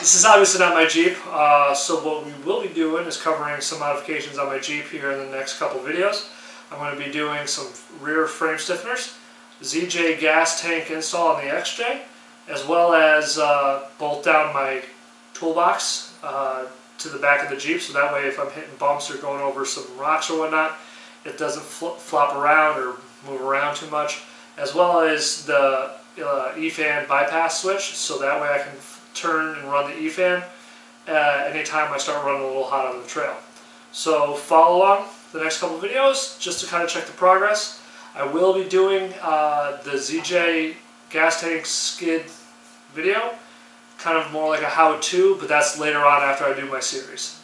This is obviously not my Jeep, so what we will be doing is covering some modifications on my Jeep here in the next couple videos. I'm going to be doing some rear frame stiffeners, ZJ gas tank install on the XJ, as well as bolt down my toolbox to the back of the Jeep, so that way if I'm hitting bumps or going over some rocks or whatnot, it doesn't flop around or move around too much, as well as the E-fan bypass switch, so that way I can turn and run the E-fan anytime I start running a little hot on the trail. So follow along the next couple of videos just to kind of check the progress. I will be doing the ZJ gas tank skid video, kind of more like a how-to, but that's later on after I do my series.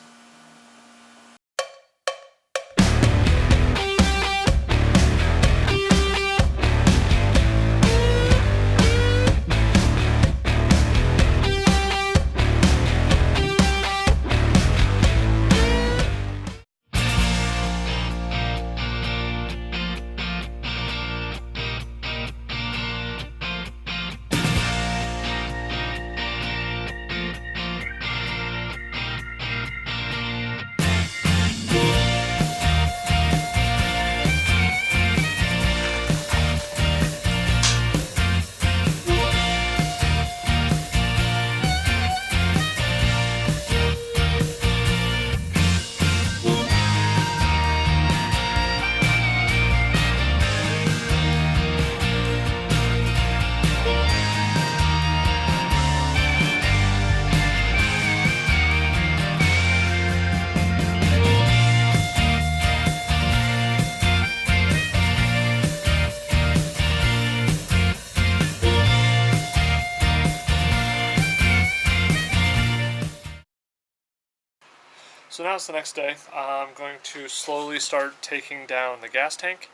So now it's the next day. I'm going to slowly start taking down the gas tank.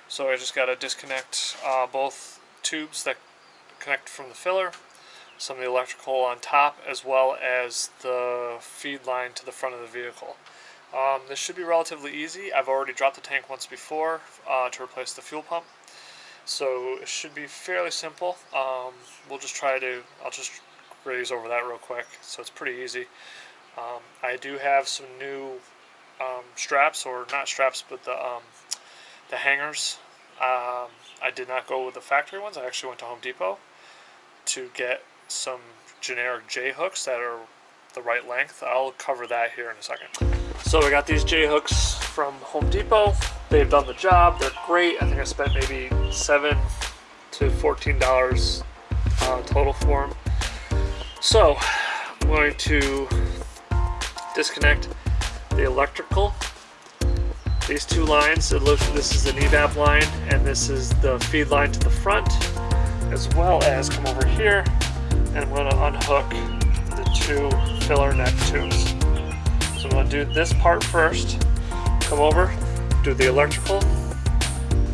So I just got to disconnect both tubes that connect from the filler, some of the electrical on top, as well as the feed line to the front of the vehicle. This should be relatively easy. I've already dropped the tank once before to replace the fuel pump. So it should be fairly simple. I'll just graze over that real quick. So it's pretty easy. I do have some new straps, or not straps, but the hangers. I did not go with the factory ones. I actually went to Home Depot to get some generic J hooks that are the right length. I'll cover that here in a second. So I got these J hooks from Home Depot. They've done the job. They're great. I think I spent maybe $7 to $14 total for them. So I'm going to disconnect the electrical. These two lines, this is an evap line and this is the feed line to the front, as well as come over here and I'm going to unhook the two filler neck tubes. So I'm going to do this part first, come over, do the electrical,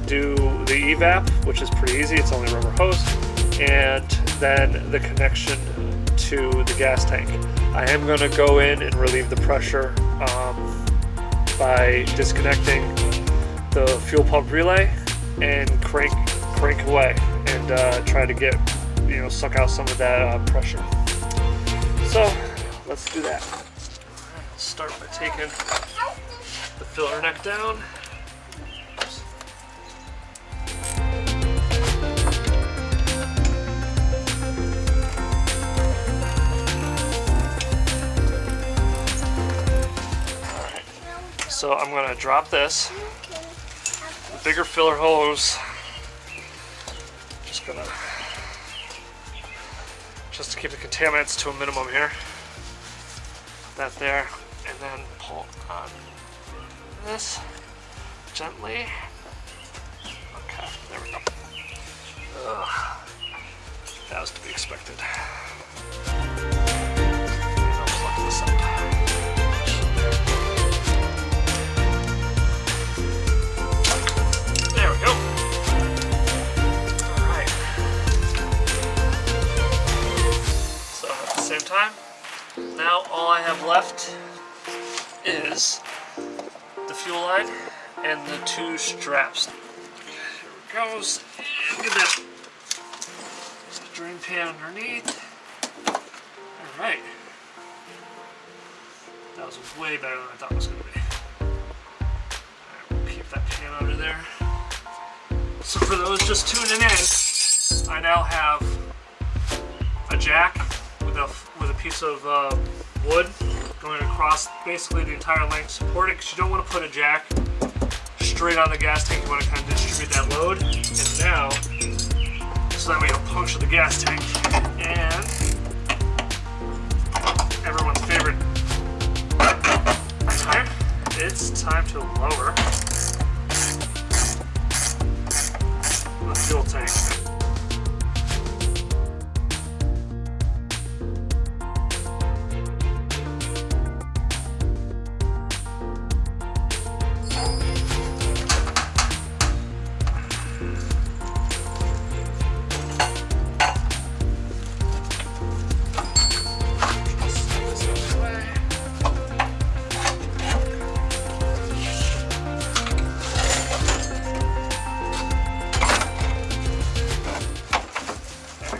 do the evap, which is pretty easy, it's only rubber hose, and then the connection to the gas tank. I am going to go in and relieve the pressure by disconnecting the fuel pump relay and crank away and try to get, suck out some of that pressure. So let's do that. I'll start by taking the filler neck down. So I'm going to drop this, the bigger filler hose, just to keep the contaminants to a minimum here, that there, and then pull on this gently. Okay, there we go. That was to be expected. And I'll plug this up. Time. Now all I have left is the fuel line and the two straps. Here it goes. And get that drain pan underneath. Alright. was way better than I thought it was going to be. Alright, we'll keep that pan under there. So for those just tuning in, I now have a jack with a piece of wood going across basically the entire length, supported, because you don't want to put a jack straight on the gas tank. You want to kind of distribute that load. And now, so that way you don't puncture the gas tank. And everyone's favorite, okay, it's time to lower the fuel tank.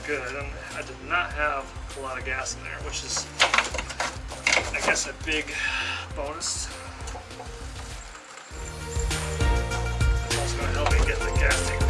Good. I did not have a lot of gas in there, which is, I guess, a big bonus. It's also going to help me get the gas tank